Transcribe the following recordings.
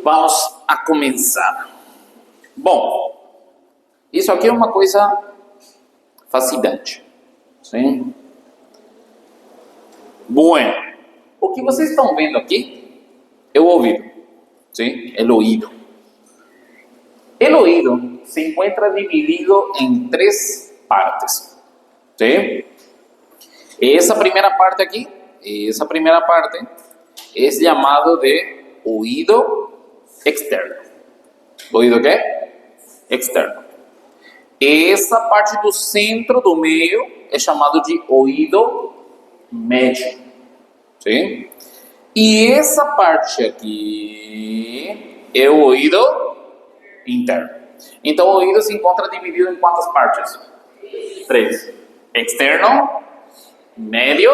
Vamos a começar. Bom, isso aqui é uma coisa fascinante. Sim? Bueno, o que vocês estão vendo aqui é o ouvido. Sim? El oído. El oído se encuentra dividido en tres partes. ¿Sí? Esa primera parte aquí, es llamado de oído externo. ¿Oído qué? Externo. Essa parte do centro, do meio, é chamado de ouído médio. ¿Sí? E essa parte aqui é o ouído interno. Então o ouído se encontra dividido em quantas partes? 3. Externo, médio,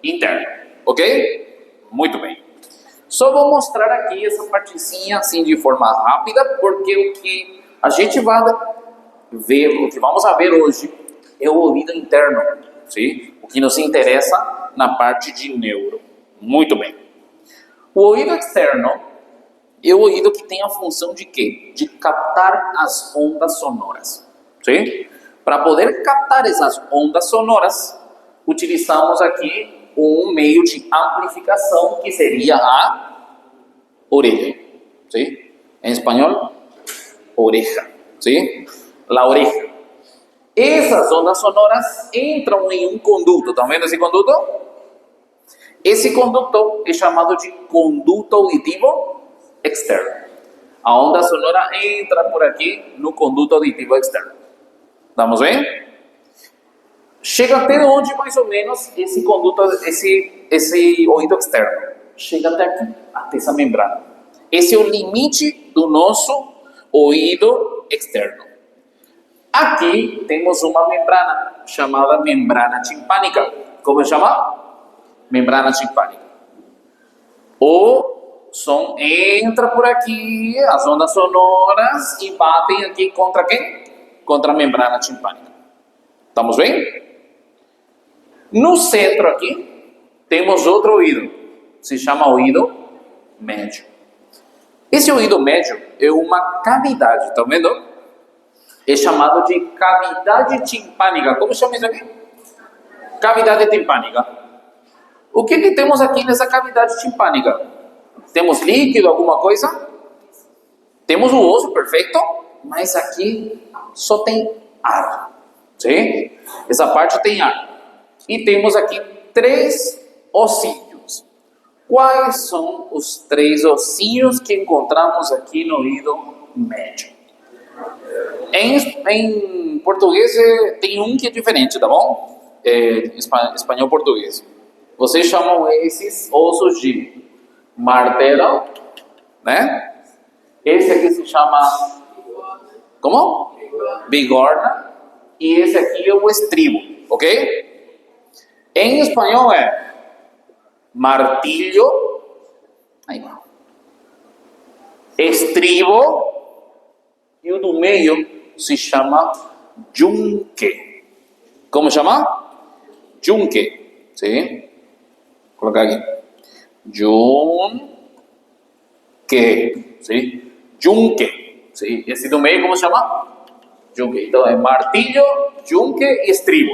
interno. Ok? Muito bem. Só vou mostrar aqui essa partezinha assim de forma rápida, porque o que a gente vai ver, o que vamos ver hoje é o ouvido interno, sim? O que nos interessa na parte de neuro. Muito bem. O ouvido externo é o ouvido que tem a função de quê? De captar as ondas sonoras, sim? Para poder captar essas ondas sonoras, utilizamos aqui um meio de amplificação que seria a orelha, ¿sí? Em espanhol, oreja, ¿sí? La oreja. Essas ondas sonoras entram em um conduto, estão vendo esse conduto? Esse conduto é chamado de conduto auditivo externo. A onda sonora entra por aqui no conduto auditivo externo. Estamos bem? Chega até onde mais ou menos esse conduto, esse ouvido externo? Chega até aqui, até essa membrana. Esse é o limite do nosso ouvido externo. Aqui temos uma membrana chamada membrana timpânica. Como chama? Membrana timpânica. O som entra por aqui, as ondas sonoras, e batem aqui contra quem? Contra a membrana timpânica. Estamos bem? No centro aqui, temos outro ouvido, se chama ouvido médio. Esse ouvido médio é uma cavidade, estão vendo? É chamado de cavidade timpânica. Como chama isso aqui? Cavidade timpânica. O que temos aqui nessa cavidade timpânica? Temos líquido, alguma coisa? Temos o osso, perfeito, mas aqui só tem ar. Sim? Essa parte tem ar. E temos aqui 3 ossinhos. Quais são os 3 ossinhos que encontramos aqui no ouvido médio? Em português tem um que é diferente, tá bom? Espanhol-português. Vocês chamam esses ossos de martelo, né? Esse aqui se chama... Como? Bigorna. E esse aqui é o estribo, ok? Em espanhol é martillo, aí vai, estribo, e o do meio se chama yunque. Como chama? Yunque, sim? Vou colocar aqui. Yunque, sim? Yunque, sim? Esse do meio como se chama? Yunque. Então é martillo, yunque e estribo.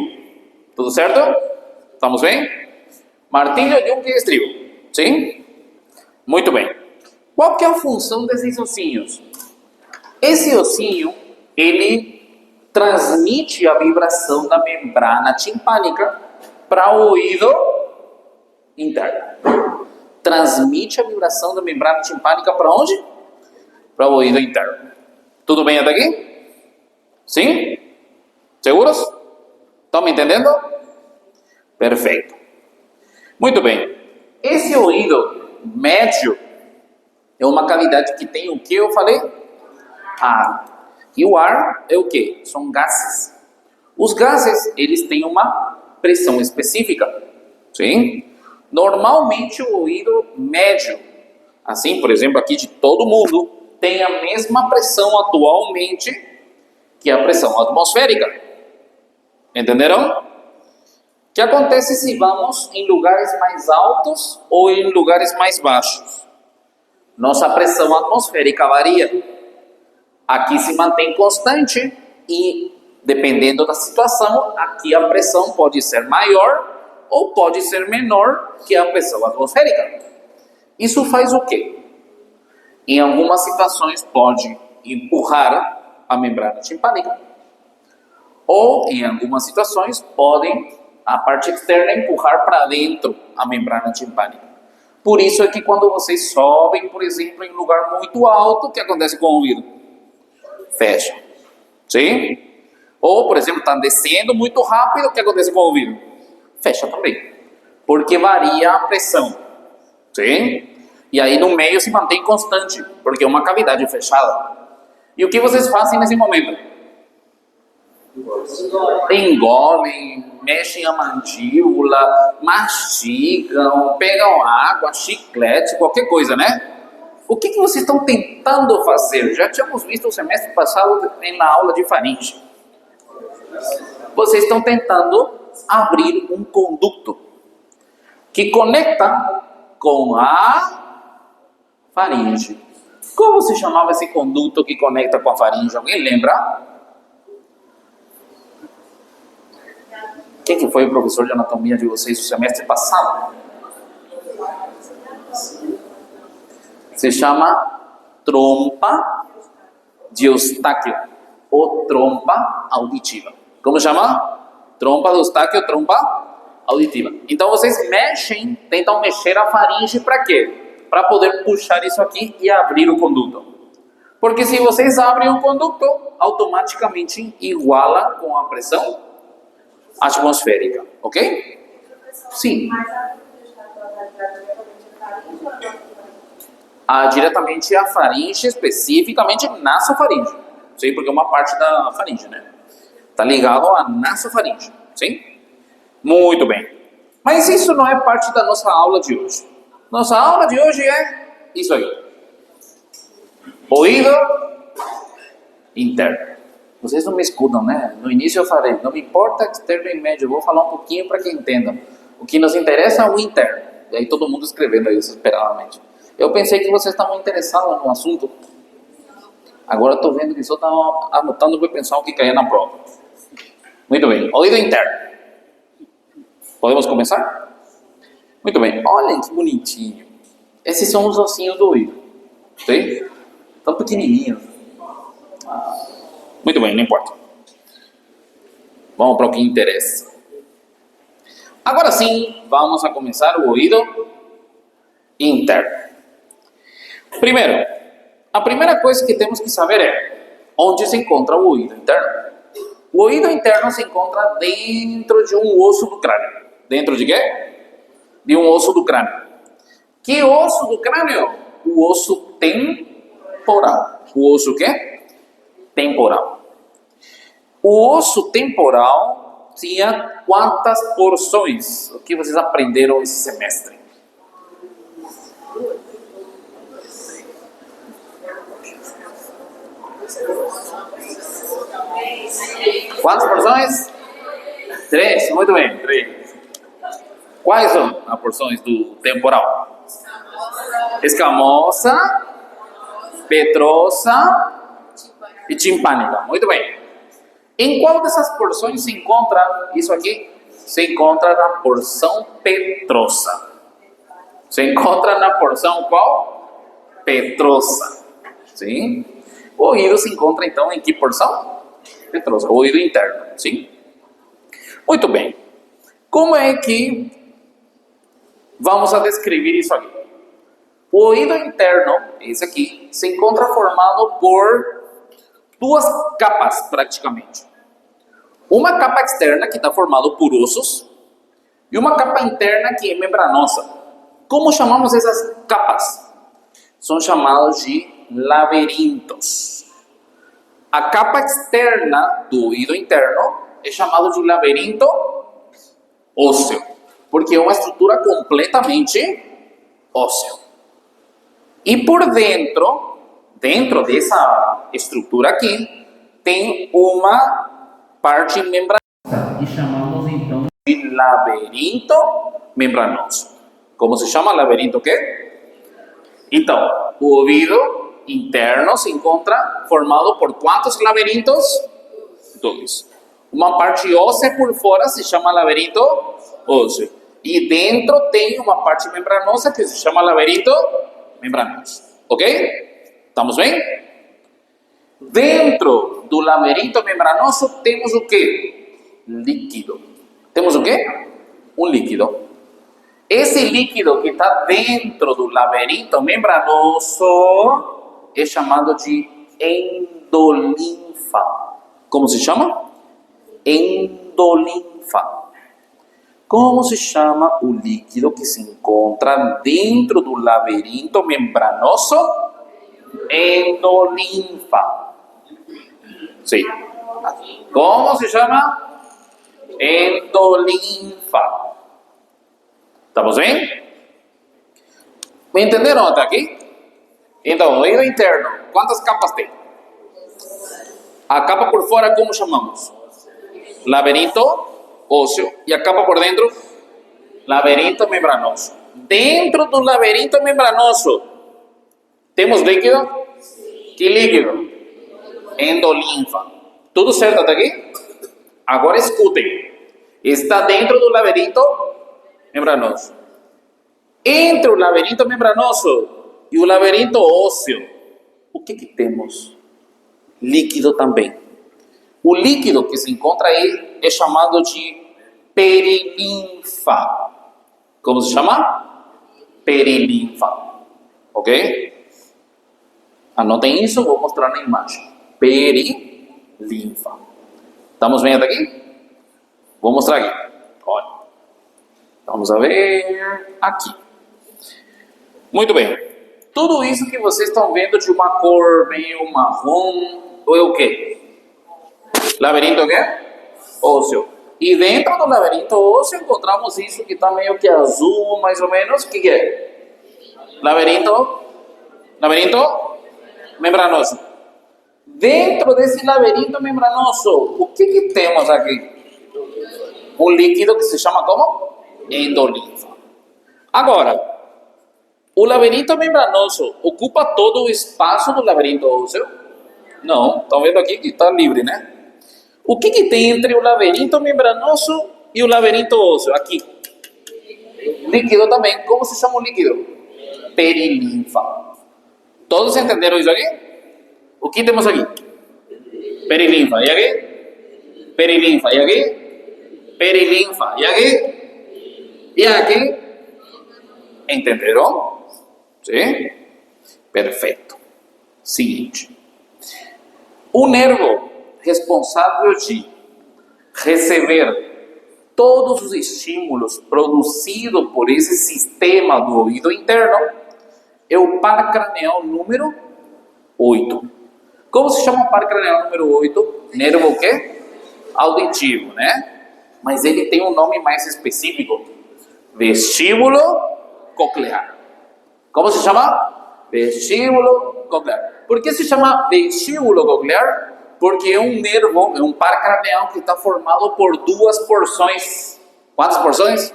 Tudo certo? Estamos bem? Martilho, yunque e estribo. Sim? Muito bem. Qual que é a função desses ossinhos? Esse ossinho, ele transmite a vibração da membrana timpânica para o ouvido interno. Transmite a vibração da membrana timpânica para onde? Para o ouvido interno. Tudo bem até aqui? Sim? Seguros? Estão me entendendo? Perfeito. Muito bem. Esse ouvido médio é uma cavidade que tem o que eu falei? Ar. E o ar é o que? São gases. Os gases, eles têm uma pressão específica. Sim? Normalmente o ouvido médio, assim, por exemplo, aqui de todo mundo, tem a mesma pressão atualmente que a pressão atmosférica. Entenderam? O que acontece se vamos em lugares mais altos ou em lugares mais baixos? nossa pressão atmosférica varia. Aqui se mantém constante e, dependendo da situação, aqui a pressão pode ser maior ou pode ser menor que a pressão atmosférica. Isso faz o quê? Em algumas situações pode empurrar a membrana timpânica, ou em algumas situações podem a parte externa empurrar para dentro a membrana timpânica. Por isso é que quando vocês sobem, por exemplo, em um lugar muito alto, o que acontece com o ouvido? Fecha. Sim? Ou, por exemplo, está descendo muito rápido, o que acontece com o ouvido? Fecha também. Porque varia a pressão. Sim? E aí no meio se mantém constante, porque é uma cavidade fechada. E o que vocês fazem nesse momento? Engolem, mexem a mandíbula, mastigam, pegam água, chiclete, qualquer coisa, né? O que vocês estão tentando fazer? Já tínhamos visto o semestre passado na aula de faringe. Vocês estão tentando abrir um conduto que conecta com a faringe. Como se chamava esse conduto que conecta com a faringe? Alguém lembra? Quem que foi o professor de anatomia de vocês no semestre passado? Se chama trompa de Eustáquio ou trompa auditiva. Como chama? Trompa de Eustáquio ou trompa auditiva. Então vocês mexem, tentam mexer a faringe para quê? Para poder puxar isso aqui e abrir o conduto. Porque se vocês abrem o conduto, automaticamente iguala com a pressão atmosférica, ok? Sim. Diretamente a faringe, especificamente nasofaringe. Sim, porque é uma parte da faringe, né? Está ligado à nasofaringe, sim? Muito bem. Mas isso não é parte da nossa aula de hoje. Nossa aula de hoje é isso aí. Ouvido interno. Vocês não me escutam, né? No início eu falei, não me importa externo e médio, eu vou falar um pouquinho para que entendam. O que nos interessa é o interno. E aí todo mundo escrevendo aí desesperadamente. Eu pensei que vocês estavam interessados no assunto. Agora estou vendo que só estão anotando para pensar o que caia na prova. Muito bem. Ouvido interno. Podemos começar? Muito bem. Olhem que bonitinho. Esses são os ossinhos do ouvido. Sim? Tão pequenininhos. Muito bem, não importa. Vamos para o que interessa. Agora sim, vamos a começar o ouvido interno. Primeiro, a primeira coisa que temos que saber é onde se encontra o ouvido interno. O ouvido interno se encontra dentro de um osso do crânio. Dentro de quê? De um osso do crânio. Que osso do crânio? O osso temporal. O osso o quê? Temporal. O osso temporal tinha quantas porções? O que vocês aprenderam esse semestre? Quantas porções? 3, muito bem, 3. Quais são as porções do temporal? Escamosa, petrosa e timpânica. Muito bem. Em qual dessas porções se encontra isso aqui? Se encontra na porção petrosa. Se encontra na porção qual? Petrosa. Sim? O ouvido se encontra então em que porção? Petrosa. O ouvido interno. Sim? Muito bem. Como é que vamos a descrever isso aqui? O ouvido interno, esse aqui, se encontra formado por duas capas praticamente. Uma capa externa que está formada por ossos e uma capa interna que é membranosa. Como chamamos essas capas? São chamadas de laberintos. A capa externa do ouvido interno é chamada de laberinto ósseo, porque é uma estrutura completamente óssea. E por dentro dessa estrutura aqui, tem uma parte membranosa, que chamamos então de laberinto membranoso. Como se chama laberinto o quê? Então, o ouvido interno se encontra formado por quantos laberintos? Dois. Uma parte óssea por fora se chama laberinto ósseo. E dentro tem uma parte membranosa que se chama laberinto membranoso. Ok? Estamos bem? Dentro do laberinto membranoso temos o quê? Líquido. Temos o quê? Um líquido. Esse líquido que está dentro do laberinto membranoso é chamado de endolinfa. Como se chama? Endolinfa. Como se chama o líquido que se encontra dentro do laberinto membranoso? Endolinfa. Sim. Como se chama? Endolinfa. Estamos bem? Me entenderam até aqui? Então, ouvido interno, quantas capas tem? A capa por fora, como chamamos? Laberinto ósseo. E a capa por dentro? Laberinto membranoso. Dentro do laberinto membranoso, temos líquido? Que líquido? Endolinfa. Tudo certo até aqui? Agora escutem. Está dentro do laberinto membranoso. Entre o laberinto membranoso e o laberinto ósseo, o que temos? Líquido também. O líquido que se encontra aí é chamado de perilinfa. Como se chama? Perilinfa. Ok? Anotem isso, vou mostrar na imagem. Perilinfa. Estamos bem até aqui? Vou mostrar aqui. Olha. Vamos a ver aqui. Muito bem. Tudo isso que vocês estão vendo de uma cor meio marrom, ou é o quê? Laberinto o quê? Ósseo. E dentro do laberinto ósseo encontramos isso que está meio que azul, mais ou menos. O que é? Laberinto membranoso. Dentro desse laberinto membranoso, o que temos aqui? Um líquido que se chama como? Endolinfa. Agora, o laberinto membranoso ocupa todo o espaço do laberinto ósseo? Não, estão vendo aqui que está livre, né? O que tem entre o laberinto membranoso e o laberinto ósseo? Aqui. Líquido também. Como se chama o líquido? Perilinfa. Todos entenderam isso aqui? O que temos aqui? Perilinfa. E aqui? Perilinfa. E aqui? Perilinfa. E aqui? E aqui? Entenderam? Sim? Perfeito. Seguinte. O nervo responsável de receber todos os estímulos produzidos por esse sistema do ouvido interno é o par cranial número 8. Como se chama o par cranial número 8? Nervo o quê? Auditivo, né? Mas ele tem um nome mais específico. Vestíbulo coclear. Como se chama? Vestíbulo coclear. Por que se chama vestíbulo coclear? Porque é um nervo, é um par cranial que está formado por duas porções. Quantas porções?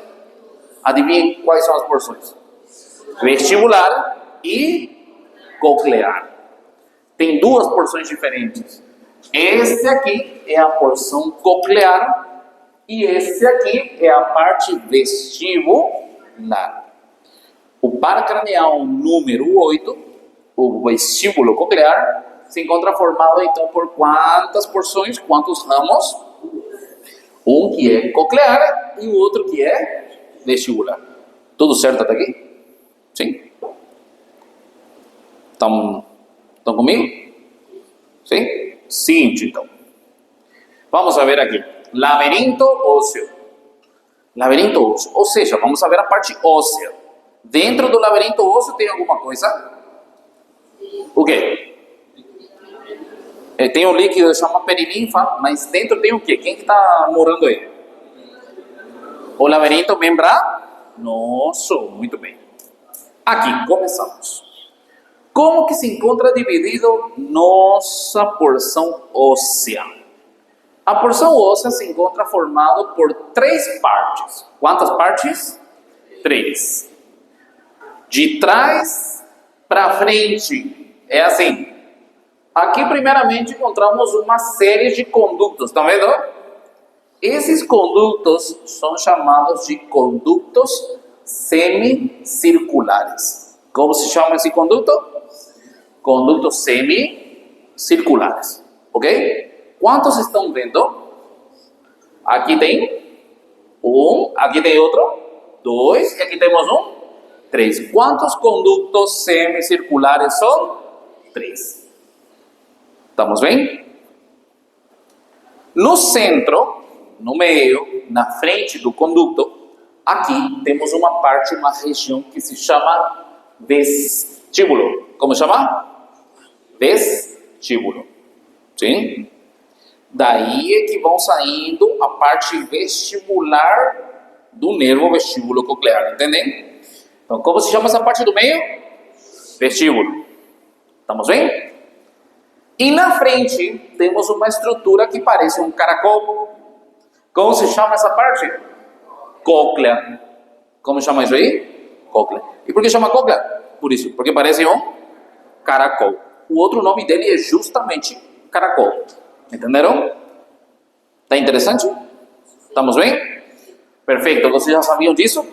Adivinhem quais são as porções? Vestibular e coclear. Tem duas porções diferentes. Esse aqui é a porção coclear e esse aqui é a parte vestibular. O par cranial número 8, o vestíbulo coclear, se encontra formado então por quantas porções, quantos ramos? Um que é coclear e o outro que é vestibular. Tudo certo até aqui? Sim? Estão comigo? Sim? Sim, então. Vamos a ver aqui. Laberinto ósseo. Laberinto ósseo. Ou seja, vamos a ver a parte óssea. Dentro do laberinto ósseo tem alguma coisa? O quê? Tem um líquido que chama perilinfa, mas dentro tem o quê? Quem que está morando aí? O laberinto membranoso. Muito bem. Aqui, começamos. Como que se encontra dividido nossa porção óssea? A porção óssea se encontra formada por 3 partes. Quantas partes? 3. De trás para frente é assim. Aqui, primeiramente, encontramos uma série de condutos, tá vendo? Esses condutos são chamados de condutos semicirculares. Como se chama esse conduto? Condutos semicirculares, ok? Quantos estão vendo? Aqui tem um, aqui tem outro, dois, e aqui temos um, três. Quantos condutos semicirculares são? Três. Estamos bem? No centro, no meio, na frente do conduto, aqui temos uma parte, uma região que se chama vestíbulo. Como chama? Vestíbulo. Sim? Daí é que vão saindo a parte vestibular do nervo vestíbulo coclear, entendem? Então, como se chama essa parte do meio? Vestíbulo. Estamos bem? E na frente temos uma estrutura que parece um caracol. Como se chama essa parte? Cóclea. Como chama isso aí? Cóclea. E por que chama cóclea? Por isso, porque parece um caracol. O outro nome dele é justamente caracol. Entenderam? Tá interessante? Estamos bem? Perfeito. Vocês já sabiam disso?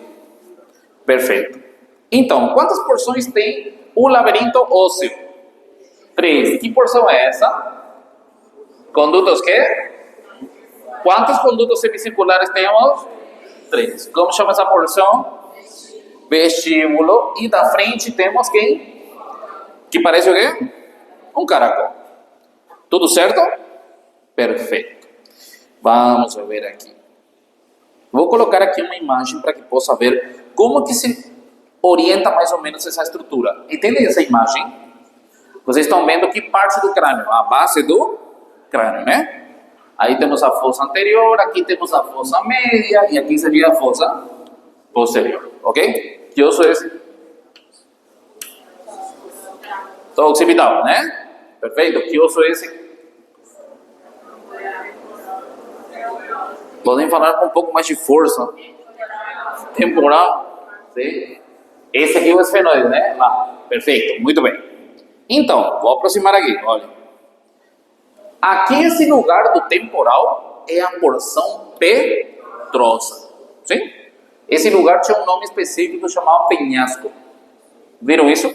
Perfeito. Então, quantas porções tem o labirinto ósseo? 3. Que porção é essa? Condutos quê? Quantos condutos semicirculares temos? 3. Como chama essa porção? Vestíbulo. E da frente temos quem? Que parece o quê? Um caracol. Tudo certo? Perfeito. Vamos ver aqui. Vou colocar aqui uma imagem para que possa ver como que se orienta mais ou menos essa estrutura. Entendem essa imagem? Vocês estão vendo que parte do crânio? A base do crânio, né? Aí temos a fossa anterior, aqui temos a fossa média e aqui seria a fossa posterior, ok? Que osso é esse? Occipital, né? Perfeito. Que osso é esse? Podem falar com um pouco mais de força. Temporal. Sim. Esse aqui é o esfenoide, né? Perfeito. Muito bem. Então, vou aproximar aqui, olha. Aqui esse lugar do temporal é a porção petrosa. Sim? Esse lugar tinha um nome específico chamado penhasco. Viram isso?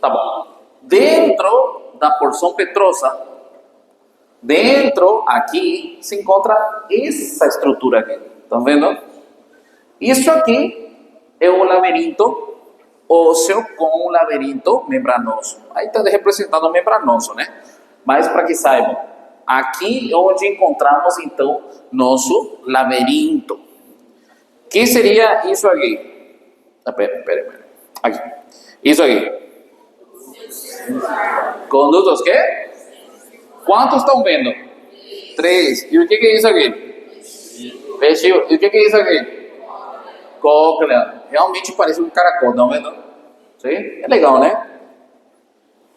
Tá bom. Dentro da porção petrosa, dentro aqui se encontra essa estrutura aqui. Estão vendo? Isso aqui é o labirinto ósseo com o labirinto membranoso. Aí está representado o membranoso, né? Mas para que saibam, aqui é onde encontramos então nosso labirinto. Que seria isso aqui? Pera. Aqui. Isso aqui. Condutos quê? Quantos estão vendo? 3. E o que é isso aqui? Vestíbulo. E o que é isso aqui? Cóclea. Realmente parece um caracol, não é? Sim? É legal, né?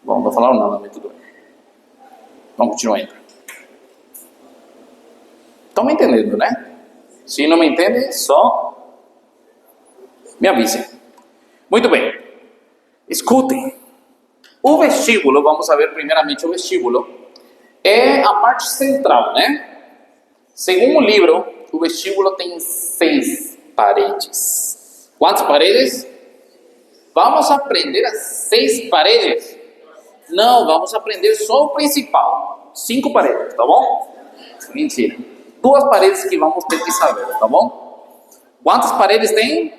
Bom, não vou falar nada, mas tudo bem. Vamos continuar ainda. Estão me entendendo, né? Se não me entendem, só me avisem. Muito bem. Escutem. O vestíbulo, vamos ver primeiramente o vestíbulo, é a parte central, né? Segundo o livro, o vestíbulo tem 6 paredes. Quantas paredes? Vamos aprender as 6 paredes? Não, vamos aprender só o principal. 5 paredes, tá bom? Mentira. 2 paredes que vamos ter que saber, tá bom? Quantas paredes tem?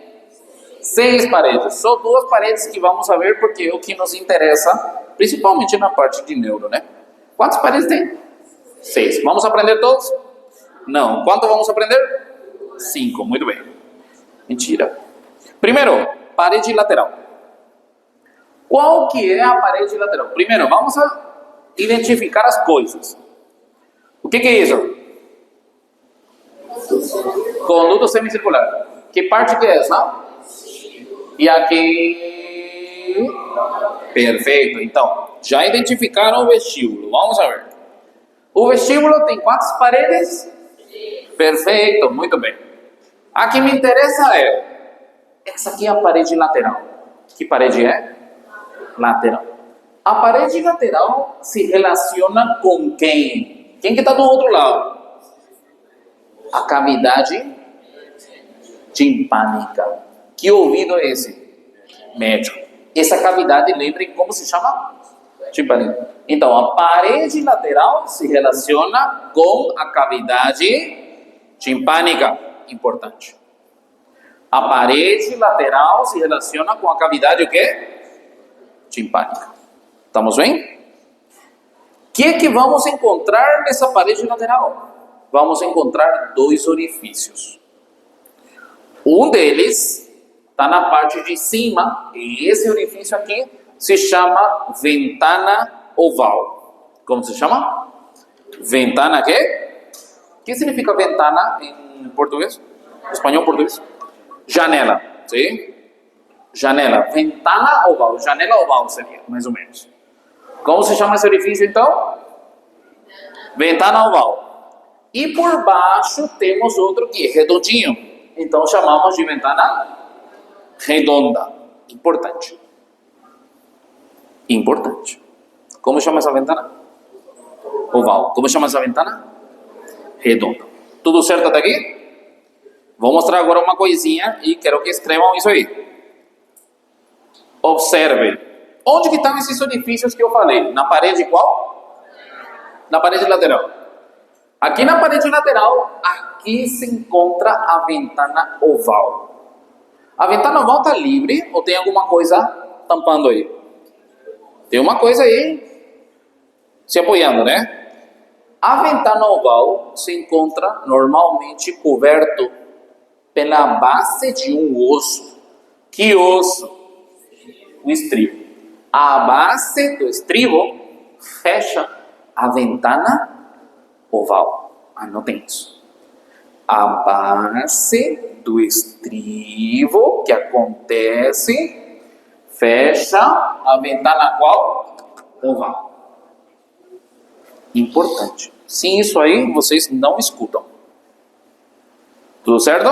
6 paredes. Só 2 paredes que vamos saber porque é o que nos interessa, principalmente na parte de neuro, né? Quantas paredes tem? 6. Vamos aprender todos? Não. Quanto vamos aprender? 5. Muito bem. Mentira. Primeiro, parede lateral. Qual que é a parede lateral? Primeiro, vamos identificar as coisas. O que é isso? Conduto semicircular. Que parte que é essa? E aqui... Perfeito. Então, já identificaram o vestíbulo. Vamos ver. O vestíbulo tem quantas paredes? Perfeito. Muito bem. A que me interessa é... Essa aqui é a parede lateral. Que parede é? lateral. A parede lateral se relaciona com quem? Quem que está do outro lado? A cavidade timpânica. Que ouvido é esse? Médio. Essa cavidade, lembrem como se chama? Timpânica. Então, a parede lateral se relaciona com a cavidade timpânica. Importante. A parede lateral se relaciona com a cavidade o quê? Timpânica. Estamos bem? O que vamos encontrar nessa parede lateral? Vamos encontrar dois orifícios. Um deles está na parte de cima, e esse orifício aqui se chama ventana oval. Como se chama? Ventana quê? O que significa ventana em português? Espanhol, português? Janela, sim? Janela, ventana oval, janela oval seria, mais ou menos. Como se chama esse orifício então? Ventana oval. E por baixo temos outro que é redondinho. Então chamamos de ventana redonda. Importante. Importante. Como chama essa ventana? Oval. Como chama essa ventana? Redonda. Tudo certo até aqui? Vou mostrar agora uma coisinha e quero que escrevam isso aí. Observe. Onde que estão esses orifícios que eu falei? Na parede qual? Na parede lateral. Aqui na parede lateral, aqui se encontra a ventana oval. A ventana oval está livre ou tem alguma coisa tampando aí? Tem uma coisa aí se apoiando, né? A ventana oval se encontra normalmente coberto pela base de um osso. Que osso? O estribo. A base do estribo fecha a ventana oval. Anotem isso. A base do estribo que acontece fecha a ventana qual? Oval. Importante. Sem isso aí, vocês não escutam. Tudo certo?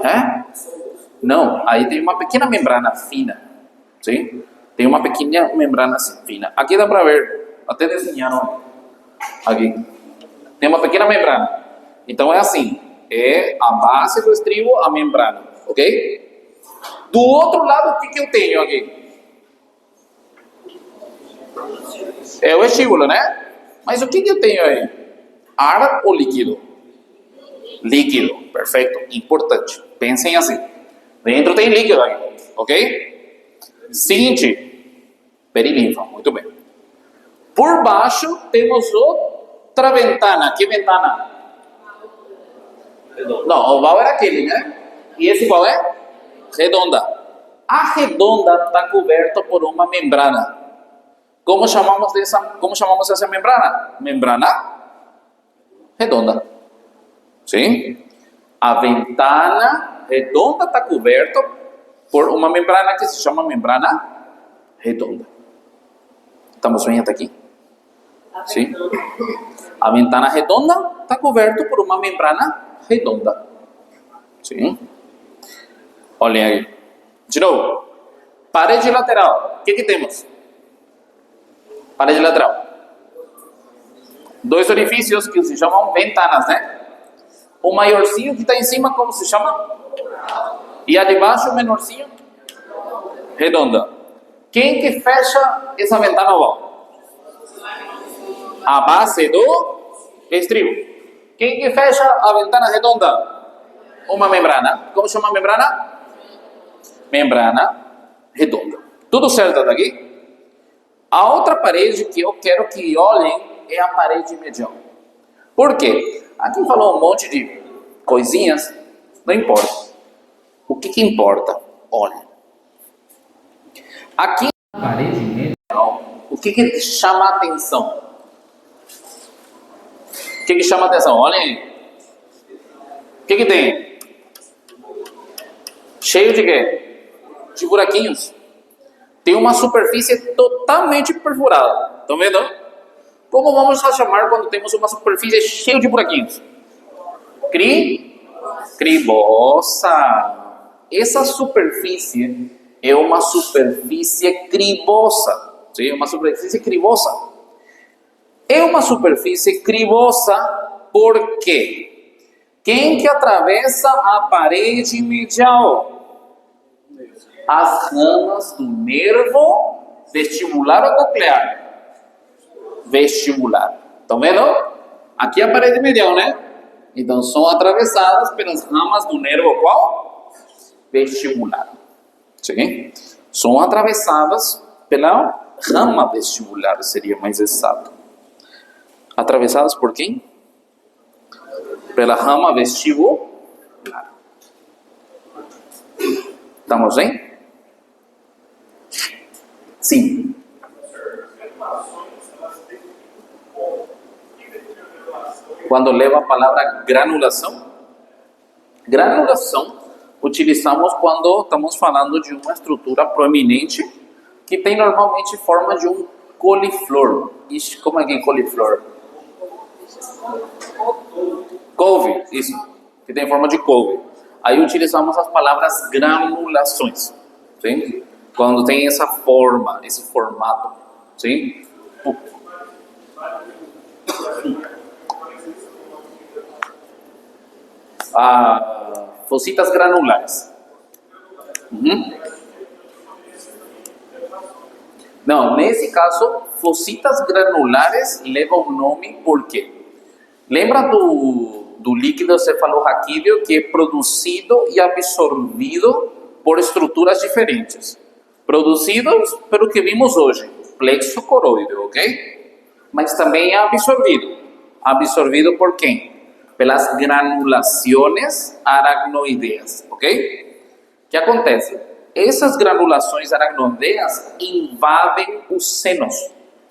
É? Não, aí tem uma pequena membrana fina. Sim? Tem uma pequena membrana assim, fina. Aqui dá para ver, até desenharam aqui. Tem uma pequena membrana. Então é assim, é a base do estribo, a membrana, ok? Do outro lado, o que eu tenho aqui? É o vestíbulo, né? Mas o que eu tenho aí? Ar ou líquido? Líquido, perfeito, importante. Pensem assim. Dentro tem líquido aí, ok? Seguinte, perilinfa, muito bem. Por baixo temos outra ventana. Que ventana? Não, oval era aquele, né? E esse qual é? Redonda. A redonda está coberta por uma membrana. Como chamamos essa membrana? Membrana redonda. Sim? A ventana redonda está coberta por uma membrana que se chama membrana redonda. Estamos bem até aqui? Sim? A ventana redonda está coberta por uma membrana redonda. Sim? Olhem aí. De novo. Parede lateral. O que temos? Parede lateral. Dois orifícios que se chamam ventanas, né? O maiorzinho que está em cima, como se chama? E a de baixo, o menorzinho? Redonda. Quem que fecha essa ventana oval? A base do estribo. Quem que fecha a ventana redonda? Uma membrana. Como chama a membrana? Membrana redonda. Tudo certo até aqui? A outra parede que eu quero que olhem é a parede medial. Por quê? Aqui falou um monte de coisinhas, não importa. O que importa? Olha. Aqui na parede medial, o que chama a atenção? O que chama a atenção? Olhem aí. O que tem? Cheio de quê? De buraquinhos. Tem uma superfície totalmente perfurada. Estão vendo? Como vamos chamar quando temos uma superfície cheia de buraquinhos? Cribosa. Essa superfície é uma superfície cribosa. Sim, uma superfície cribosa. É uma superfície cribosa porque quem que atravessa a parede medial? As ramas do nervo vestibular ou coclear? Vestibular. Estão vendo? Aqui é a parede medial, né? Então são atravessadas pelas ramas do nervo qual? Vestibular. Sim? São atravessadas pela rama vestibular, seria mais exato. Atravessadas por quem? Pela rama vestibular. Estamos bem? Sim. Quando leva a palavra granulação, granulação utilizamos quando estamos falando de uma estrutura proeminente que tem normalmente forma de um coliflor. Ixi, como é que é coliflor? Couve, isso, que tem forma de couve. Aí utilizamos as palavras granulações, sim? Quando tem essa forma, esse formato, sim? Focitas granulares. Não, nesse caso, focitas granulares leva o nome por quê? Lembra do líquido cefalorraquídeo que é produzido e absorvido por estruturas diferentes? Produzidos pelo que vimos hoje, plexo coroideo, ok? Mas também é absorvido. Absorvido por quem? Pelas granulações aracnoideas, ok? O que acontece? Essas granulações aracnoideas invadem os senos,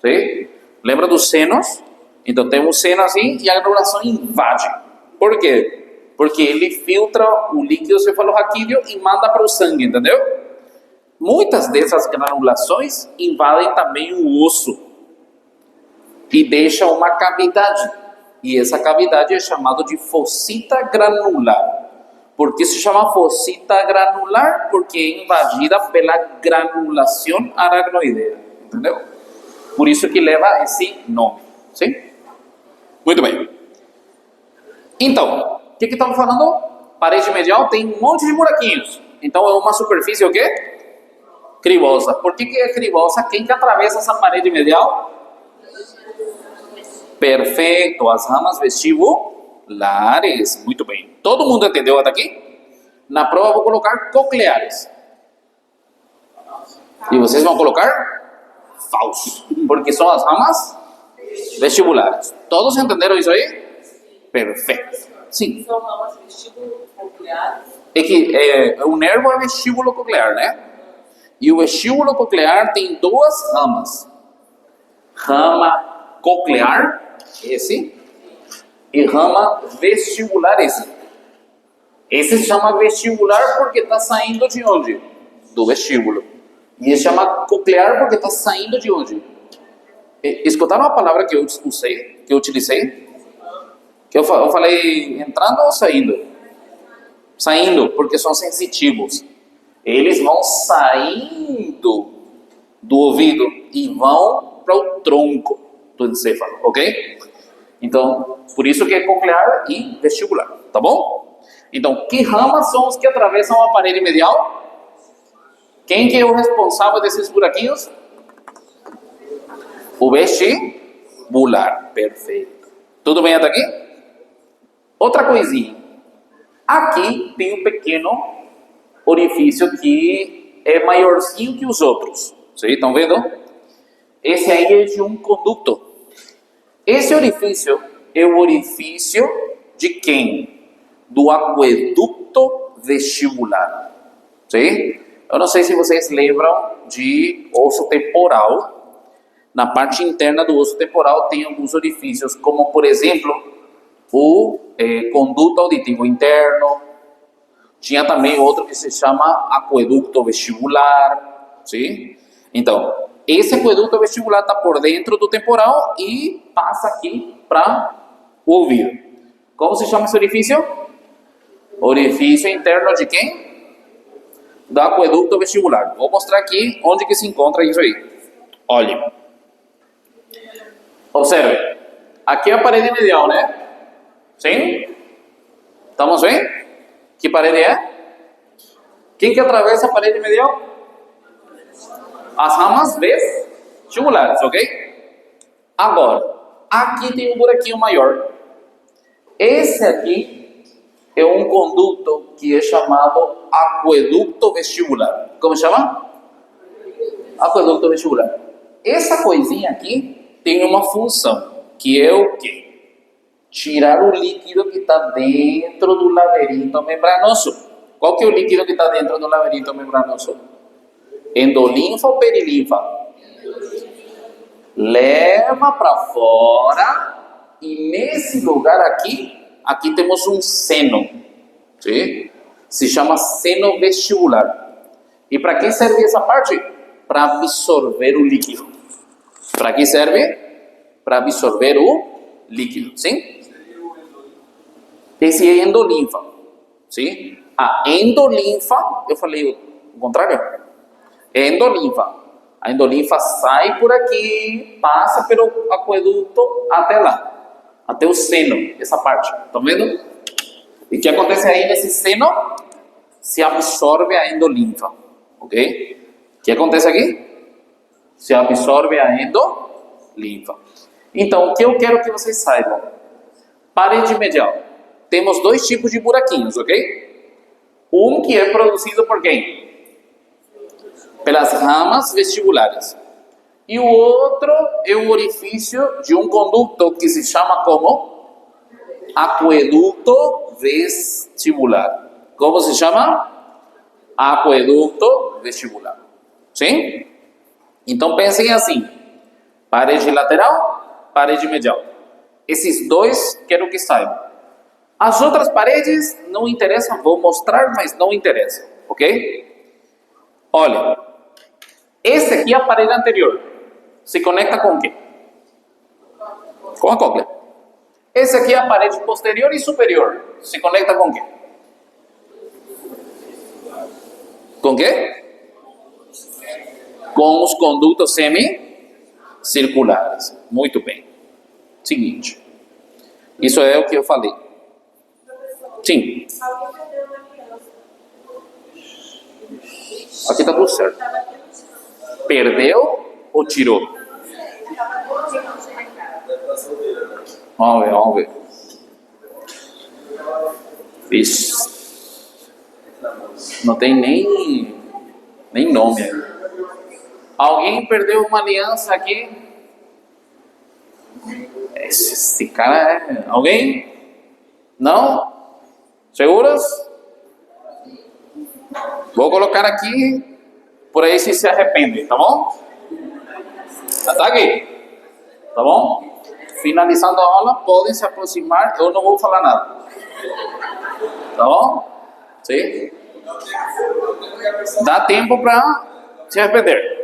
sim? Lembra dos senos? Então tem um seno assim e a granulação invade. Por quê? Porque ele filtra o líquido cefalorraquídeo e manda para o sangue, entendeu? Muitas dessas granulações invadem também o osso e deixam uma cavidade. E essa cavidade é chamada de focita granular. Por que se chama focita granular? Porque é invadida pela granulação aracnoidea, entendeu? Por isso que leva esse nome, sim? Muito bem. Então, o que estamos falando? Parede medial tem um monte de buraquinhos. Então é uma superfície o quê? Cribosa. Por que é cribosa? Quem que atravessa essa parede medial? Perfeito, as ramas vestibulares. Muito bem. Todo mundo entendeu até aqui? Na prova vou colocar cocleares. E vocês vão colocar falso, porque são as ramas vestibulares. Todos entenderam isso aí? Perfeito. Sim. São ramas vestíbulo-cocleares. É que o nervo é vestíbulo coclear, né? E o vestíbulo coclear tem duas ramas. Rama coclear, esse, e rama vestibular, esse. Esse se chama vestibular porque está saindo de onde? Do vestíbulo. E esse chama coclear porque está saindo de onde? Escutaram a palavra que eu usei, que eu utilizei? Que eu falei entrando ou saindo? Saindo, porque são sensitivos. Eles vão saindo do ouvido e vão para o tronco do encéfalo, ok? Então, por isso que é coclear e vestibular, tá bom? Então, que ramas são os que atravessam a parede medial? Quem que é o responsável desses buraquinhos? O vestibular, perfeito. Tudo bem até aqui? Outra coisinha. Aqui tem um pequeno orifício que é maiorzinho que os outros. Vocês estão vendo? Esse aí é de um conduto. Esse orifício é o orifício de quem? Do aqueduto vestibular. Sim? Eu não sei se vocês lembram de osso temporal. Na parte interna do osso temporal tem alguns orifícios, como por exemplo o conduto auditivo interno. Tinha também outro que se chama aqueduto vestibular, sim? Então, esse aqueduto vestibular está por dentro do temporal e passa aqui para o ouvido. Como se chama esse orifício? Orifício interno de quem? do aqueducto vestibular. Vou mostrar aqui onde que se encontra isso aí. Olhe. Observe. Aqui é a parede medial, né? Sim? Estamos bem? Que parede é? Quem que atravessa a parede medial? As ramas vestibulares, ok? Agora, aqui tem um buraquinho maior. Esse aqui é um conduto que é chamado aqueducto vestibular. Como chama? Aqueducto vestibular. Essa coisinha aqui tem uma função, que é o quê? Tirar o líquido que está dentro do labirinto membranoso. Qual que é o líquido que está dentro do labirinto membranoso? Endolinfa ou perilinfa? Leva para fora e nesse lugar aqui temos um seno, sim? Se chama seno vestibular. E para que serve essa parte? Para absorver o líquido. Para que serve? Para absorver o líquido, sim? Esse é endolinfa, sim? A endolinfa, eu falei o contrário? É endolinfa. A endolinfa sai por aqui, passa pelo aqueduto até lá, até o seno, essa parte. Estão vendo? E o que acontece aí nesse seno? Se absorve a endolinfa, ok? O que acontece aqui? Se absorve a endolinfa. Então, o que eu quero que vocês saibam? Parede medial. Temos dois tipos de buraquinhos, ok? Um que é produzido por quem? Pelas ramas vestibulares. E o outro é o orifício de um conduto que se chama como? Aqueduto vestibular. Como se chama? Aqueduto vestibular. Sim? Então pensem assim: parede lateral, parede medial. Esses dois quero que saibam. As outras paredes não interessam, vou mostrar, mas não interessa, ok? Olha, esse aqui é a parede anterior. Se conecta com o quê? Com a cóclea. Esse aqui é a parede posterior e superior. Se conecta com o quê? Com o quê? Com os condutos semicirculares. Muito bem. Seguinte. Isso é o que eu falei. Sim. Aqui está tudo certo. Perdeu ou tirou? Vamos ver. Ixi. Não tem nem nome. Alguém perdeu uma aliança aqui? Esse cara é... Alguém? Não? Seguras? Vou colocar aqui, por aí se arrependem, tá bom? Tá aqui, tá bom? Finalizando a aula, podem se aproximar, eu não vou falar nada. Tá bom? Sim? Dá tempo para se arrepender.